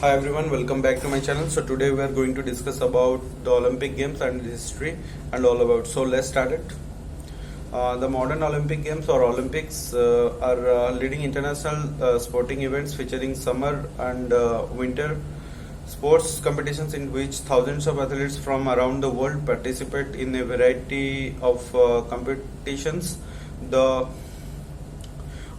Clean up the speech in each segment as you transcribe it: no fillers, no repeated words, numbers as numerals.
Hi everyone, welcome back to my channel. So today we are going to discuss about the Olympic Games and history and all about. So let's start it. The modern Olympic Games or Olympics are leading international sporting events featuring summer and winter sports competitions in which thousands of athletes from around the world participate in a variety of competitions. The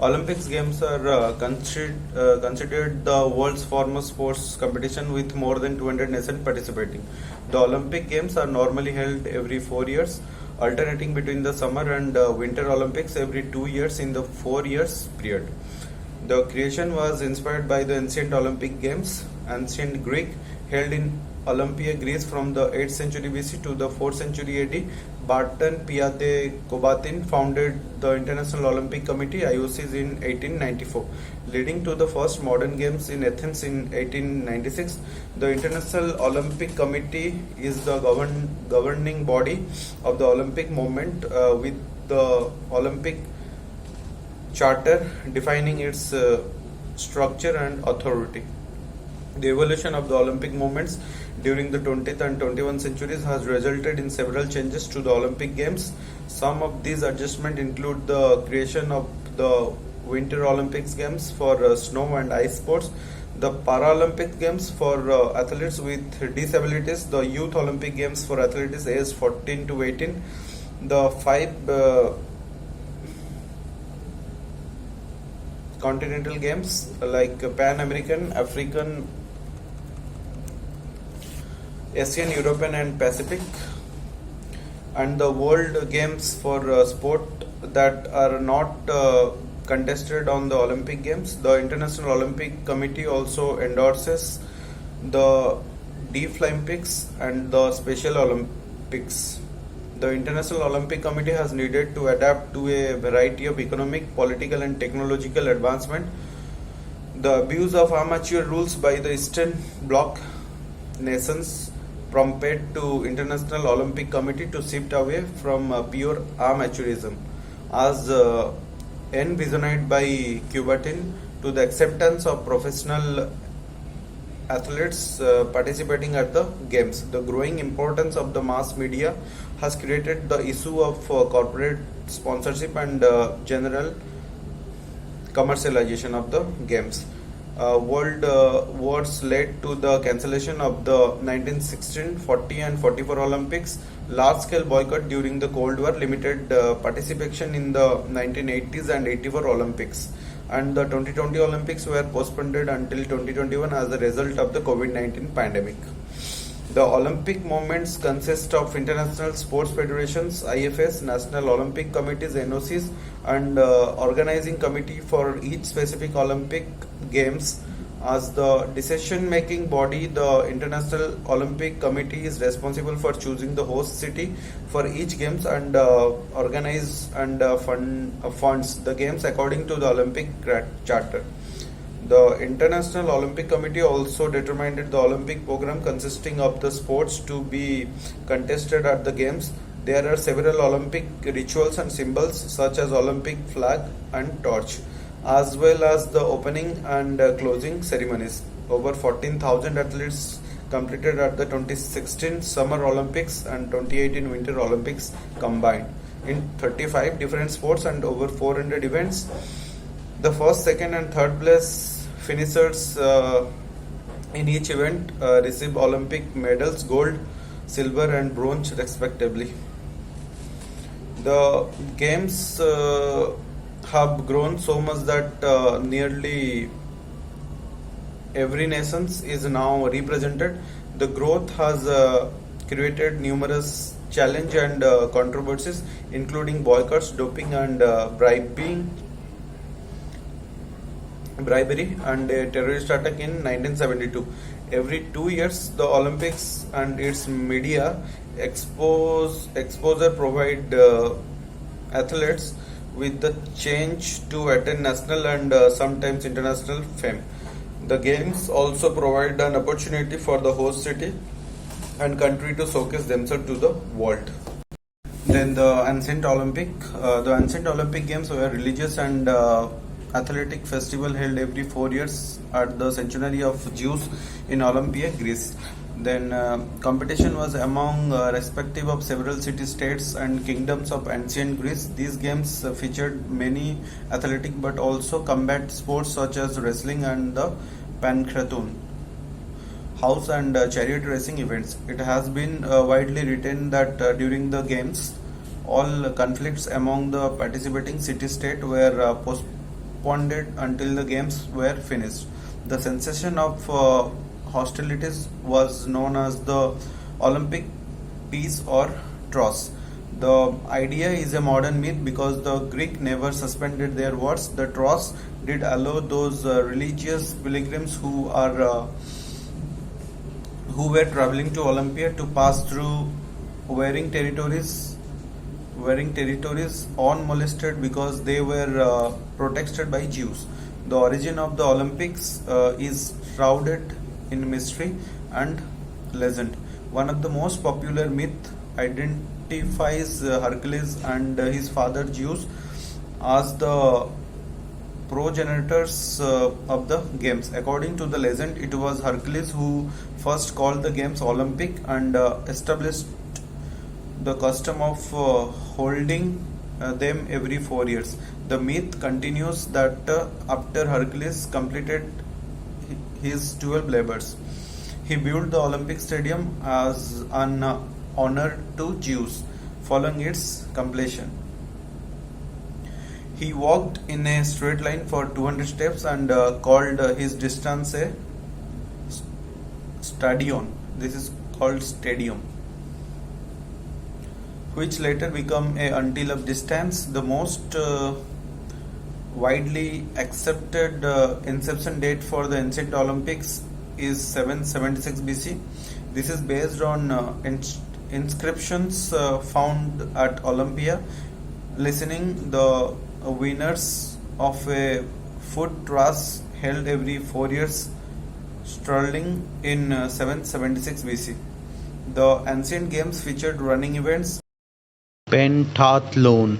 Olympics Games are considered the world's foremost sports competition with more than 200 nations participating. The Olympic Games are normally held every 4 years, alternating between the summer and winter Olympics every 2 years in the 4 years period. The creation was inspired by the ancient Olympic Games, ancient Greek, held in Olympia, Greece from the 8th century BC to the 4th century AD. Barton Piade Kobatin founded the International Olympic Committee IOCs in 1894, leading to the first modern games in Athens in 1896. The International Olympic Committee is the governing body of the Olympic movement with the Olympic Charter defining its structure and authority. The evolution of the Olympic movements during the 20th and 21st centuries has resulted in several changes to the Olympic Games. Some of these adjustments include the creation of the Winter Olympics Games for snow and ice sports, the Paralympic Games for athletes with disabilities, the Youth Olympic Games for athletes aged 14 to 18, the five continental games like Pan American, African, Asian, European and Pacific, and the World Games for sport that are not contested on the Olympic Games. The International Olympic Committee also endorses the Deaflympics and the Special Olympics. The International Olympic Committee has needed to adapt to a variety of economic, political and technological advancement. The abuse of amateur rules by the Eastern Bloc nations prompted to International Olympic Committee to shift away from pure amateurism as envisioned by Coubertin to the acceptance of professional athletes participating at the games. The growing importance of the mass media has created the issue of corporate sponsorship and general commercialization of the games. World wars led to the cancellation of the 1916, 40 and 44 Olympics. Large-scale boycott during the Cold War limited participation in the 1980s and 84 Olympics. And the 2020 Olympics were postponed until 2021 as a result of the COVID-19 pandemic. The Olympic movements consist of international sports federations, IFS, National Olympic Committees, NOCs, and organizing committee for each specific Olympic Games. As the decision-making body, the International Olympic Committee is responsible for choosing the host city for each games and organize and funds the games according to the Olympic Charter. The International Olympic Committee also determined the Olympic program consisting of the sports to be contested at the games. There are several Olympic rituals and symbols such as Olympic flag and torch, as well as the opening and closing ceremonies. Over 14,000 athletes competed at the 2016 Summer Olympics and 2018 Winter Olympics combined in 35 different sports and over 400 events. The first, second and third place finishers in each event receive Olympic medals, gold, silver and bronze respectively. The games have grown so much that nearly every nation is now represented. The growth has created numerous challenges and controversies, including boycotts, doping and bribery and a terrorist attack in 1972. Every 2 years, the Olympics and its media exposure provide athletes with the chance to attain national and sometimes international fame. The games also provide an opportunity for the host city and country to showcase themselves to the world. Then the ancient Olympic Games were religious and athletic festival held every 4 years at the centenary of Zeus in Olympia, Greece. Then competition was among respective of several city-states and kingdoms of ancient Greece. These games featured many athletic but also combat sports such as wrestling and the pancrathon, house and chariot racing events. It has been widely written that during the games, all conflicts among the participating city-state were postponed until the games were finished. The sensation of hostilities was known as the Olympic peace or truce. The idea is a modern myth because the Greek never suspended their wars. The truce did allow those religious pilgrims who were traveling to Olympia to pass through wearing territories unmolested because they were protected by Jews. The origin of the Olympics is shrouded in mystery and legend. One of the most popular myth identifies Hercules and his father Zeus as the progenitors of the games. According to the legend, it was Hercules who first called the games Olympic and established the custom of holding them every 4 years. The myth continues that after Hercules completed his 12 labors, he built the Olympic Stadium as an honor to Zeus. Following its completion, he walked in a straight line for 200 steps and called his distance a stadion. This is called stadium, which later became a until of distance. The most widely accepted inception date for the ancient Olympics is 776 BC. This is based on inscriptions found at Olympia, listing the winners of a foot race held every 4 years, starting in 776 BC. The ancient games featured running events, pentathlon,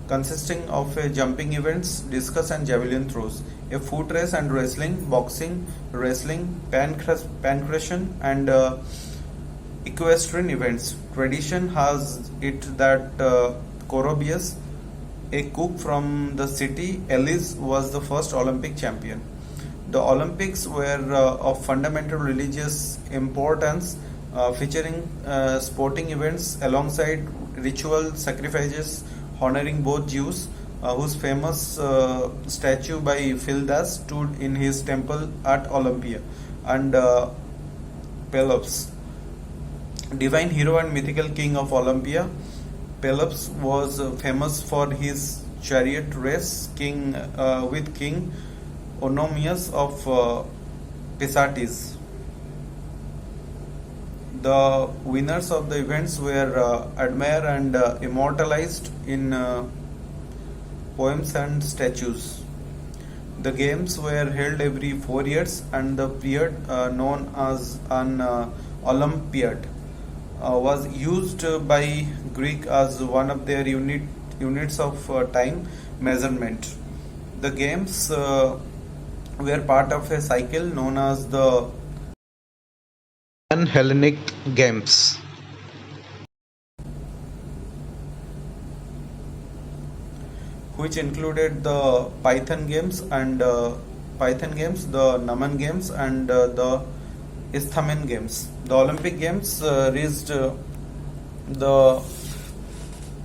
consisting of jumping events, discus and javelin throws, a foot race and wrestling, boxing, wrestling, pancration and equestrian events. Tradition has it that Corobius, a cook from the city Elis, was the first Olympic champion. The Olympics were of fundamental religious importance, featuring sporting events alongside ritual sacrifices honoring both Zeus, whose famous statue by Phidias stood in his temple at Olympia, and Pelops, divine hero and mythical king of Olympia. Pelops was famous for his chariot race with King Oenomaus of Pisatis. The winners of the events were admired and immortalized in poems and statues. The games were held every 4 years, and the period known as an Olympiad was used by Greek as one of their units of time measurement. The games were part of a cycle known as the Hellenic Games, which included the Python Games, the Naman Games, and the Isthmian Games. The Olympic Games reached the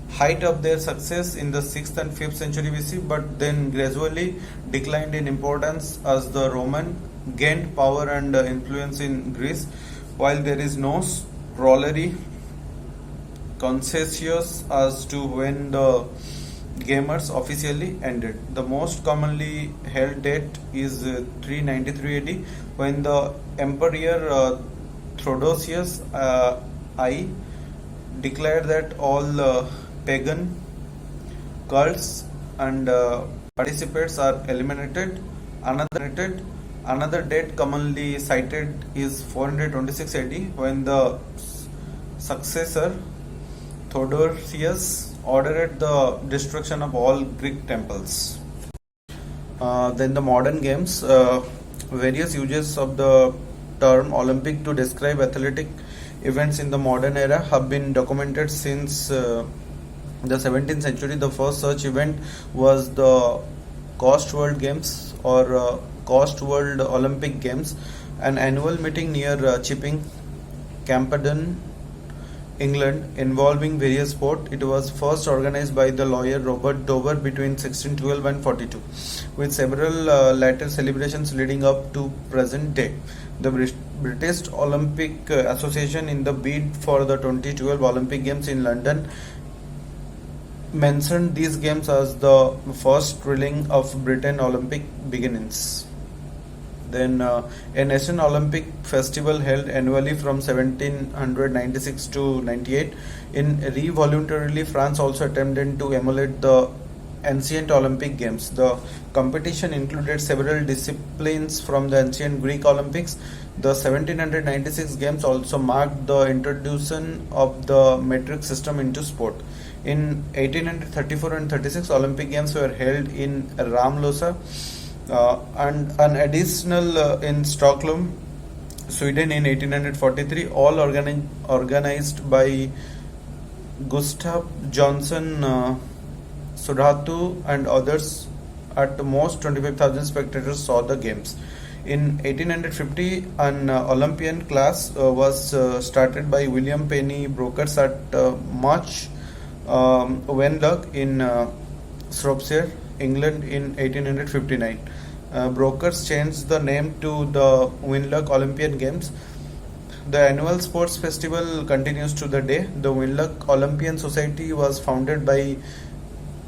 height of their success in the 6th and 5th century BC, but then gradually declined in importance as the Roman gained power and influence in Greece. While there is no scholarly consensus as to when the Games officially ended, the most commonly held date is 393 AD, when the Emperor Theodosius I declared that all pagan cults and participants are eliminated. Another date commonly cited is 426 AD, when the successor Theodosius ordered the destruction of all Greek temples. Then the modern games, various uses of the term Olympic to describe athletic events in the modern era have been documented since the 17th century. The first such event was the Coast World Games or Coast World Olympic Games, an annual meeting near Chipping, Camperdown, England, involving various sports. It was first organized by the lawyer Robert Dover between 1612 and 42, with several later celebrations leading up to present day. The British Olympic Association, in the bid for the 2012 Olympic Games in London, mentioned these games as the first thrilling of Britain Olympic beginnings. Then a National Olympic Festival held annually from 1796 to 98 in Rio voluntarily. France also attempted to emulate the ancient Olympic Games. The competition included several disciplines from the ancient Greek Olympics. The 1796 Games also marked the introduction of the metric system into sport. In 1834 and 36, Olympic Games were held in Ramlösa and an additional in Stockholm, Sweden in 1843, all organized by Gustav Jonsson Sudhatu and others. At most 25,000 spectators saw the games. In 1850, an Olympian class was started by William Penny Brokers at Much Wenlock in Shropshire, England in 1859. Brokers changed the name to the Wenlock Olympian Games. The annual sports festival continues to the day. The Wenlock Olympian Society was founded by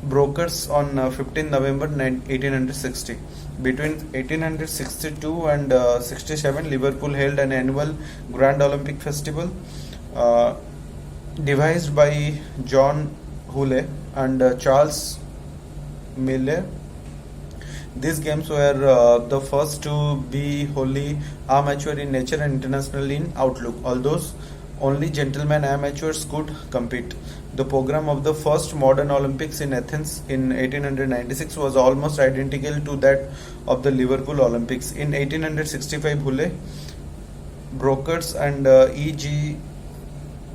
Brokers on 15 November 1860. Between 1862 and 67, Liverpool held an annual Grand Olympic Festival devised by John Hull and Charles Mille. These games were the first to be wholly amateur in nature and international in outlook, although only gentlemen amateurs could compete. The program of the first modern Olympics in Athens in 1896 was almost identical to that of the Liverpool Olympics. In 1865, Hull, Brokers and E.G.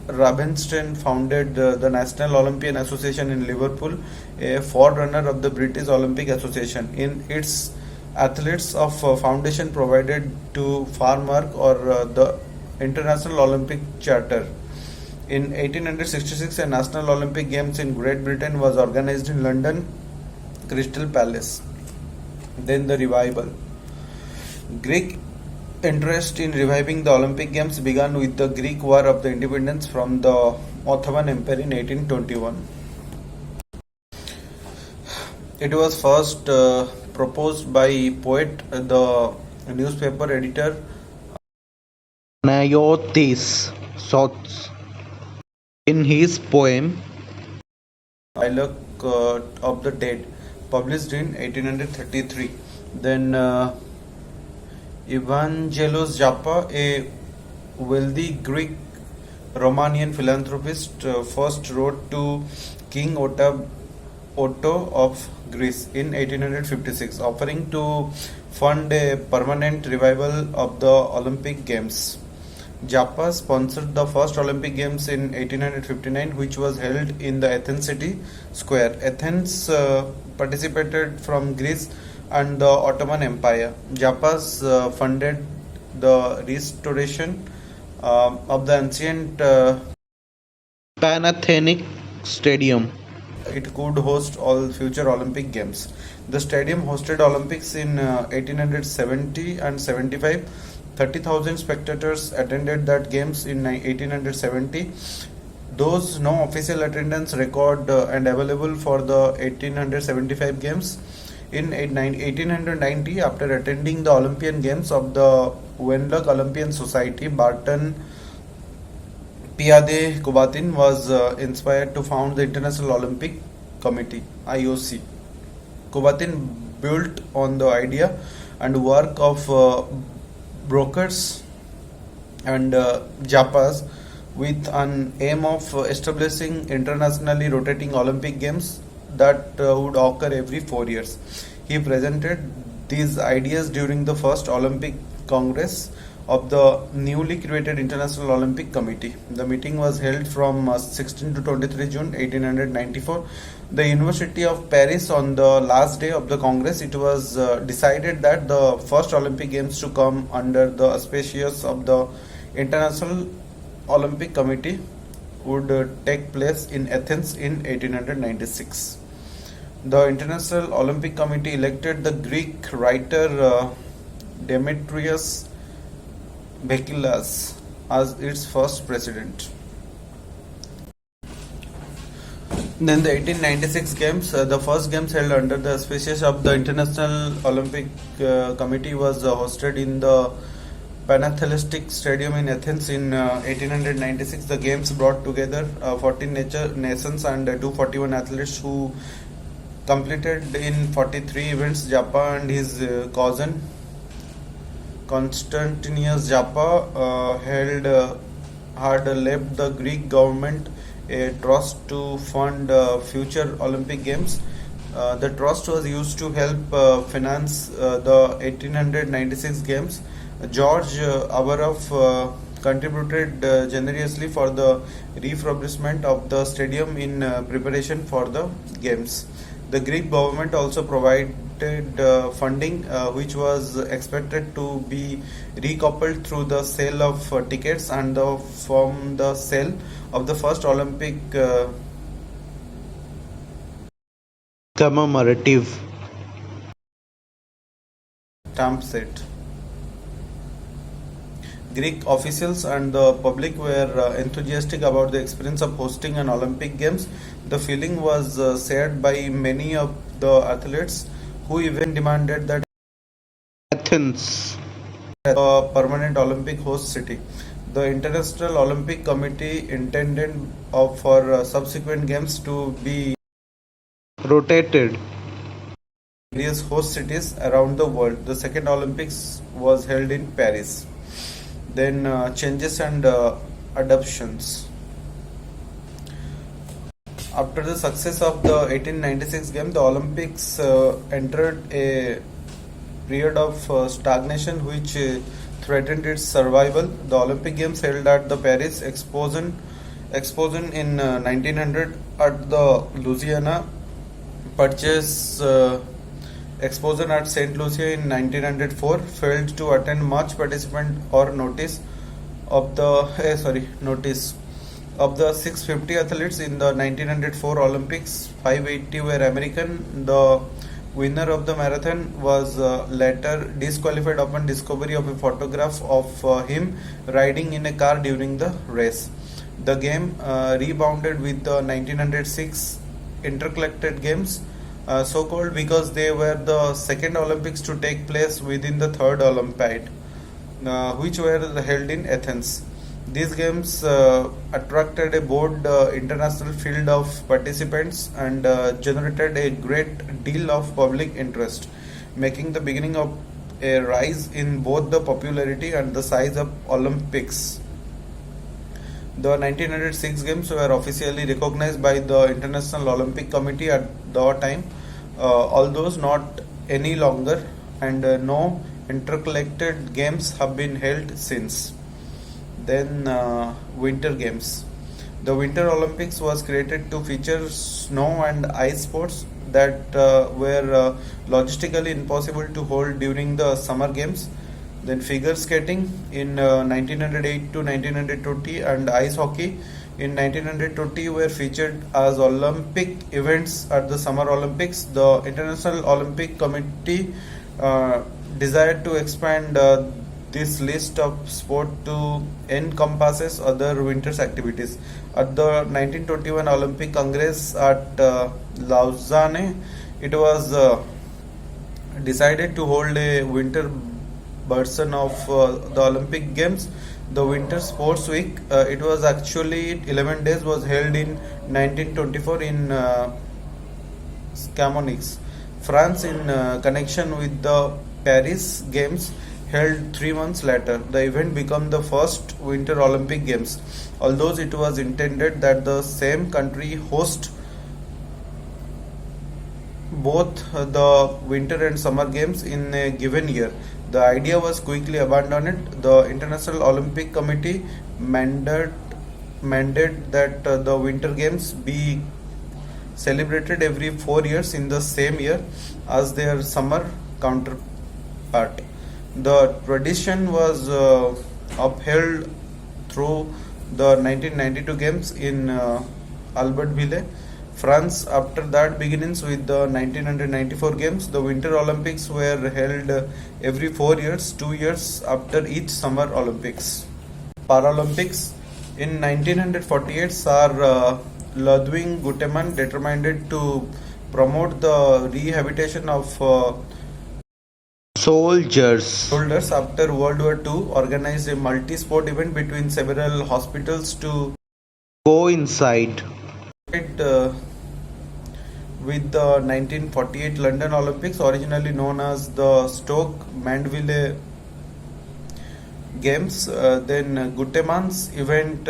Rabenstein founded the National Olympian Association in Liverpool, a forerunner of the British Olympic Association. In its athletes of foundation provided to farm work or the International Olympic Charter. In 1866, a National Olympic Games in Great Britain was organized in London, Crystal Palace. Then the revival. Greek interest in reviving the Olympic Games began with the Greek War of the Independence from the Ottoman Empire in 1821. It was first proposed by poet, the newspaper editor Panayotis Sots, in his poem Dialogue of the Dead, published in 1833. Then Evangelos Zappa, a wealthy Greek Romanian philanthropist, first wrote to King Otto of Greece in 1856, offering to fund a permanent revival of the Olympic Games. Zappa sponsored the first Olympic Games in 1859, which was held in the Athens city square. Athens participated from Greece and the Ottoman Empire. Zappa funded the restoration of the ancient Panathinaik Stadium. It could host all future Olympic Games. The stadium hosted Olympics in 1870 and 75. 30,000 spectators attended that games in 1870. Those no official attendance record and available for the 1875 games. In 1890, after attending the Olympian Games of the Wenlock Olympian Society, Barton Piade Kubatin was inspired to found the International Olympic Committee (IOC). Kubatin built on the idea and work of Brokers and Zappa's with an aim of establishing internationally rotating Olympic Games that would occur every 4 years. He presented these ideas during the first Olympic Congress of the newly created International Olympic Committee. The meeting was held from 16 to 23 June 1894. The University of Paris. On the last day of the Congress, it was decided that the first Olympic Games to come under the auspices of the International Olympic Committee would take place in Athens in 1896. The International Olympic Committee elected the Greek writer Demetrius Bekilas as its first president. Then the 1896 Games, the first Games held under the auspices of the International Olympic Committee, was hosted in the Panathenaic Stadium in Athens in 1896. The Games brought together 14 nations and 241 athletes who completed in 43 events. Japa and his cousin Constantinos Japa had left the Greek government a trust to fund future Olympic Games. The trust was used to help finance the 1896 Games. George Avarov contributed generously for the refurbishment of the stadium in preparation for the Games. The Greek government also provided funding which was expected to be recoupled through the sale of tickets and from the sale of the first Olympic commemorative stamp set. Greek officials and the public were enthusiastic about the experience of hosting an Olympic Games. The feeling was shared by many of the athletes, who even demanded that Athens a permanent Olympic host city. The International Olympic Committee intended for subsequent games to be rotated various host cities around the world. The second Olympics was held in Paris. Then changes and adoptions. After the success of the 1896 game, the Olympics entered a period of stagnation which threatened its survival. The Olympic Games held at the Paris Exposition in 1900 at the Louisiana Purchase Exposition at St. Lucia in 1904 failed to attend much participant or notice of the 650 athletes in the 1904 Olympics. 580 were American. The winner of the marathon was later disqualified upon discovery of a photograph of him riding in a car during the race. The game rebounded with the 1906 Intercollected Games, so called because they were the second Olympics to take place within the third Olympiad, which were held in Athens. These games attracted a broad international field of participants and generated a great deal of public interest, making the beginning of a rise in both the popularity and the size of Olympics. The 1906 Games were officially recognized by the International Olympic Committee at the time, although not any longer, and no intercollected games have been held since. Then Winter Games. The Winter Olympics was created to feature snow and ice sports that were logistically impossible to hold during the Summer Games. Then figure skating in 1908 to 1920 and ice hockey in 1920 were featured as Olympic events at the Summer Olympics. The International Olympic Committee desired to expand this list of sport to encompasses other winter activities. At the 1921 Olympic Congress at Lausanne, it was decided to hold a winter version of the Olympic Games. The Winter Sports Week, it was actually 11 days, was held in 1924 in Chamonix, France, in connection with the Paris Games held 3 months later. The event became the first Winter Olympic Games, although it was intended that the same country host both the Winter and Summer Games in a given year. The idea was quickly abandoned. The International Olympic Committee mandated that the Winter Games be celebrated every 4 years in the same year as their summer counterpart. The tradition was upheld through the 1992 Games in Albertville, France. After that begins with the 1994 Games. The Winter Olympics were held every 4 years, 2 years after each Summer Olympics. Paralympics in 1948 Sir Ludwig Guteman determined to promote the rehabilitation of soldiers after World War II, organized a multi-sport event between several hospitals to coincide with the 1948 London Olympics, originally known as the Stoke Mandeville Games. Then Guteman's event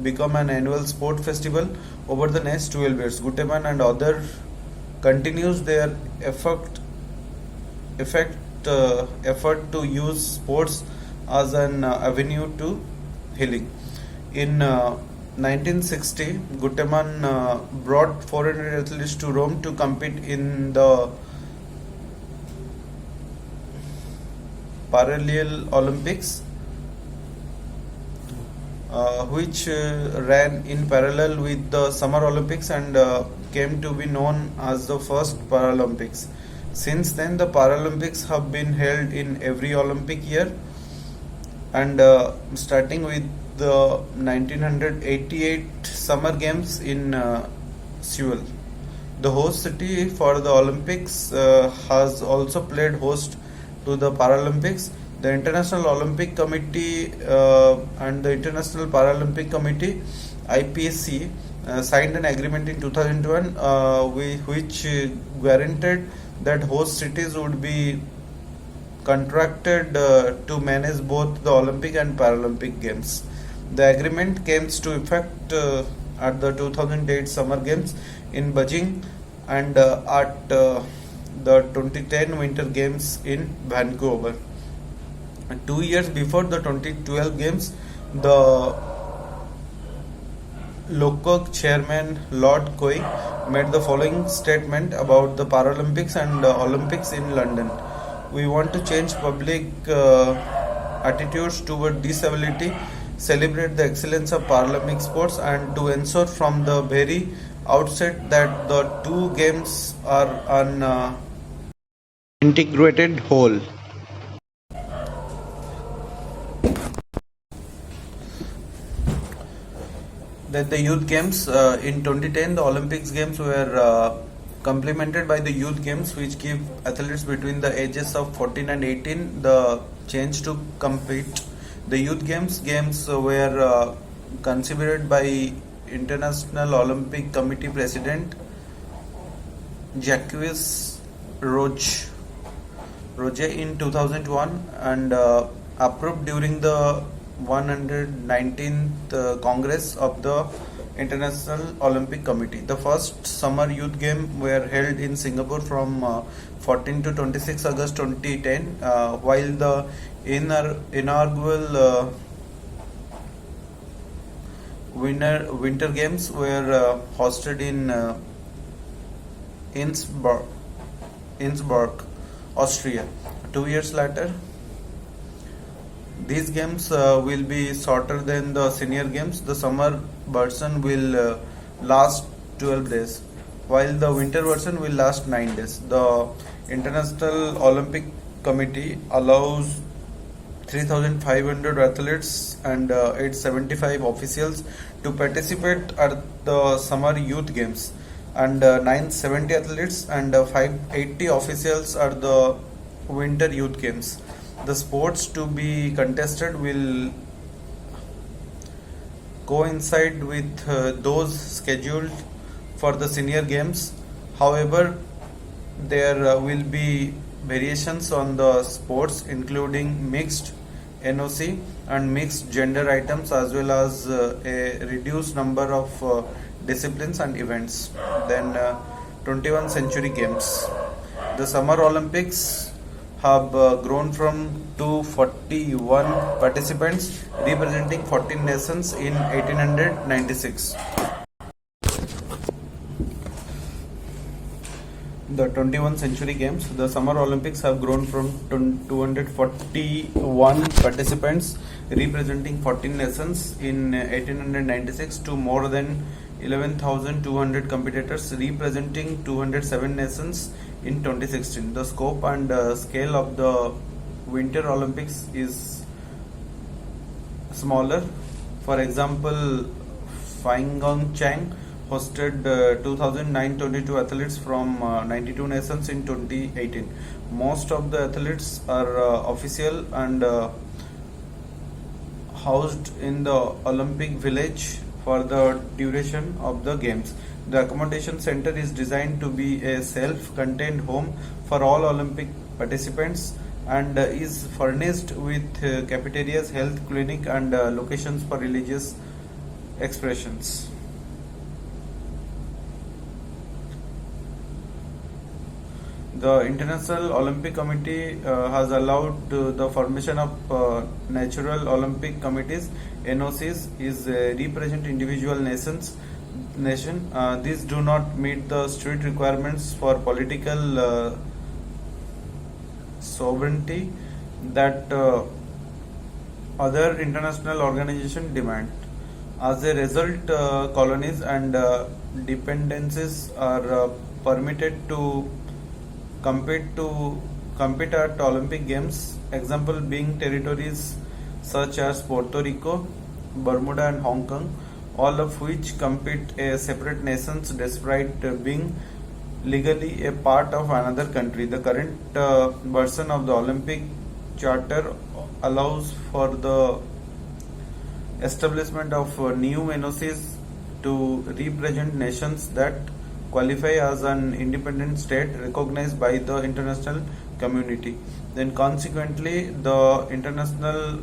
became an annual sport festival over the next 12 years. Guteman and others continues their effort to use sports as an avenue to healing. In 1960, Guteman brought 400 athletes to Rome to compete in the Parallel Olympics, which ran in parallel with the Summer Olympics and came to be known as the first Paralympics. Since then, the Paralympics have been held in every Olympic year, and starting with the 1988 Summer Games in Seoul. The host city for the Olympics has also played host to the Paralympics. The International Olympic Committee and the International Paralympic Committee (IPC) signed an agreement in 2001 which guaranteed that host cities would be contracted to manage both the Olympic and Paralympic Games. The agreement came to effect at the 2008 Summer Games in Beijing and at the 2010 Winter Games in Vancouver. 2 years before the 2012 Games, the LOCOC chairman Lord Coe made the following statement about the Paralympics and Olympics in London: "We want to change public attitudes toward disability, celebrate the excellence of Paralympic sports, and to ensure from the very outset that the two games are an integrated whole." That the Youth Games in 2010, the Olympics Games were complemented by the Youth Games, which give athletes between the ages of 14 and 18 the chance to compete. The Youth Games were conceived by International Olympic Committee President Jacques Rouge in 2001 and approved during the 119th Congress of the International Olympic Committee. The first Summer Youth Games were held in Singapore from 14 to 26 August 2010, while the inaugural Winter Games were hosted in Innsbruck, Austria. 2 years later, these games will be shorter than the senior games. The summer version will last 12 days, while the winter version will last 9 days. The International Olympic Committee allows 3,500 athletes and 875 officials to participate at the Summer Youth Games, and 970 athletes and 580 officials at the Winter Youth Games. The sports to be contested will coincide with those scheduled for the senior games. However, there will be variations on the sports, including mixed NOC and mixed gender items, as well as a reduced number of disciplines and events. Then 21st century games. The Summer Olympics have grown from 241 participants representing 14 nations in 1896. The 21st century games, the Summer Olympics have grown from 241 participants representing 14 nations in 1896 to more than 11,200 competitors representing 207 nations in 2016. The scope and scale of the Winter Olympics is smaller. For example, Pyeongchang hosted 2009-22 athletes from 92 nations in 2018. Most of the athletes are official and housed in the Olympic Village for the duration of the games. The accommodation center is designed to be a self-contained home for all Olympic participants and is furnished with cafeterias, health clinic and locations for religious expressions. The International Olympic Committee has allowed the formation of natural Olympic committees. NOCs is represent individual nations. These do not meet the strict requirements for political sovereignty that other international organizations demand. As a result, colonies and dependencies are permitted to compete at Olympic Games. Example being territories such as Puerto Rico, Bermuda, and Hong Kong, all of which compete as separate nations despite being legally a part of another country. The current version of the Olympic Charter allows for the establishment of new NOCs to represent nations that qualify as an independent state recognized by the international community. Then consequently, the International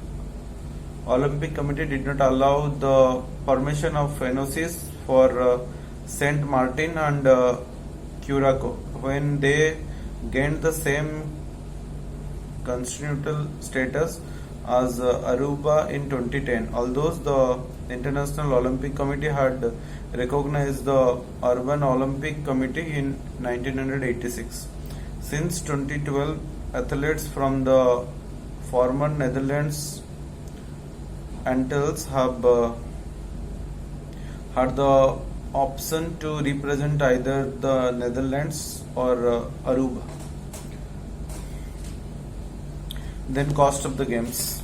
Olympic Committee did not allow the formation of NOCs for Saint Martin and Curacao when they gained the same constitutional status as Aruba in 2010. Although the International Olympic Committee had recognized the Urban Olympic Committee in 1986. Since 2012, athletes from the former Netherlands Antilles have had the option to represent either the Netherlands or Aruba. Then cost of the games.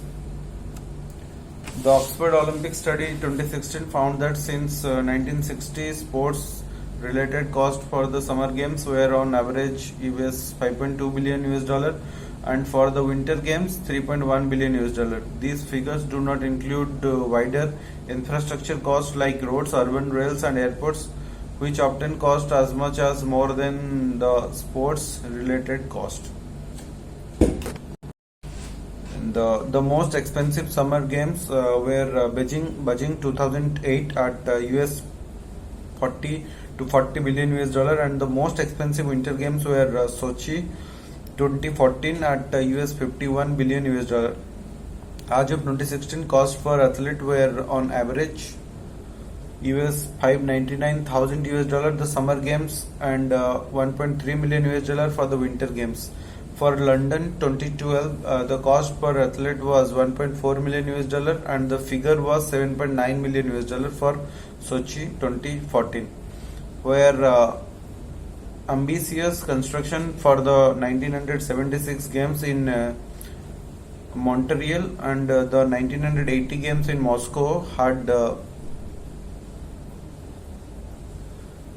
The Oxford Olympic Study 2016 found that since 1960, sports related cost for the summer games were on average US $5.2 billion and for the winter games $3.1 billion. These figures do not include wider infrastructure costs like roads, urban rails and airports, which often cost as much as more than the sports related cost. The most expensive summer games were Beijing 2008 at US 40 to 40 billion and the most expensive winter games were Sochi 2014 at US 51 billion As of 2016, costs per athlete were on average US $599,000 the summer games and $1.3 million for the winter games. For London 2012, the cost per athlete was $1.4 million and the figure was $7.9 million for Sochi 2014, where ambitious construction for the 1976 games in Montreal and the 1980 games in Moscow had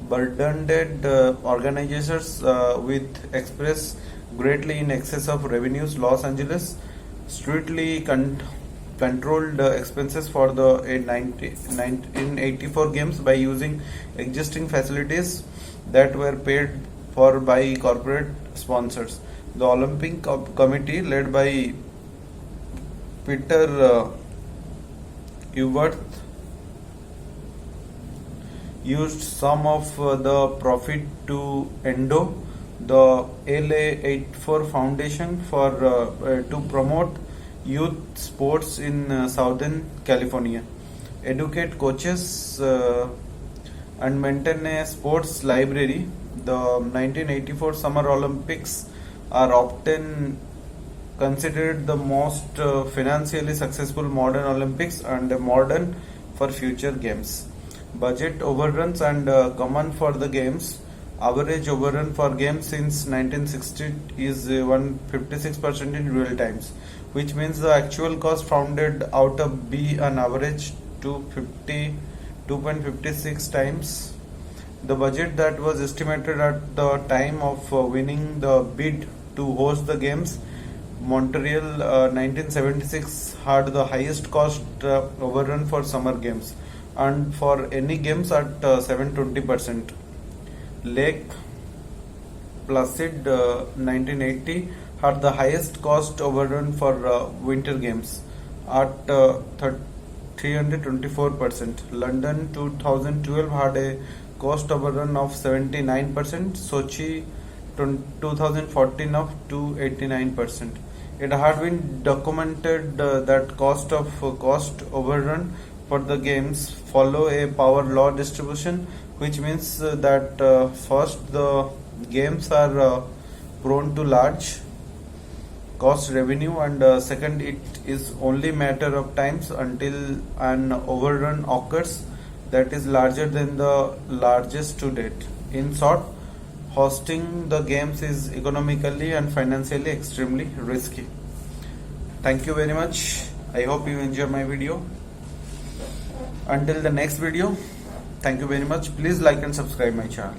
burdened organizers with express greatly in excess of revenues. Los Angeles strictly controlled expenses for the 1984 games by using existing facilities that were paid for by corporate sponsors. The Olympic Committee, led by Peter Evert, used some of the profit to endow the LA84 Foundation for to promote youth sports in Southern California, educate coaches, and maintain a sports library. The 1984 Summer Olympics are often considered the most financially successful modern Olympics and a modern for future games. Budget overruns and common for the games. Average overrun for games since 1960 is 156% in real times, which means the actual cost rounded out of be an average to 2.56 times the budget that was estimated at the time of winning the bid to host the games. Montreal 1976 had the highest cost overrun for summer games and for any games at 720%. Lake Placid 1980 had the highest cost overrun for winter games at 324%. London 2012 had a cost overrun of 79%. Sochi 2014 of 289%. It had been documented that cost overrun for the games follow a power law distribution, which means that first the games are prone to large cost revenue, and second it is only matter of times until an overrun occurs that is larger than the largest to date. In short, hosting the games is economically and financially extremely risky. Thank you very much. I hope you enjoy my video. Until the next video, thank you very much. Please like and subscribe my channel.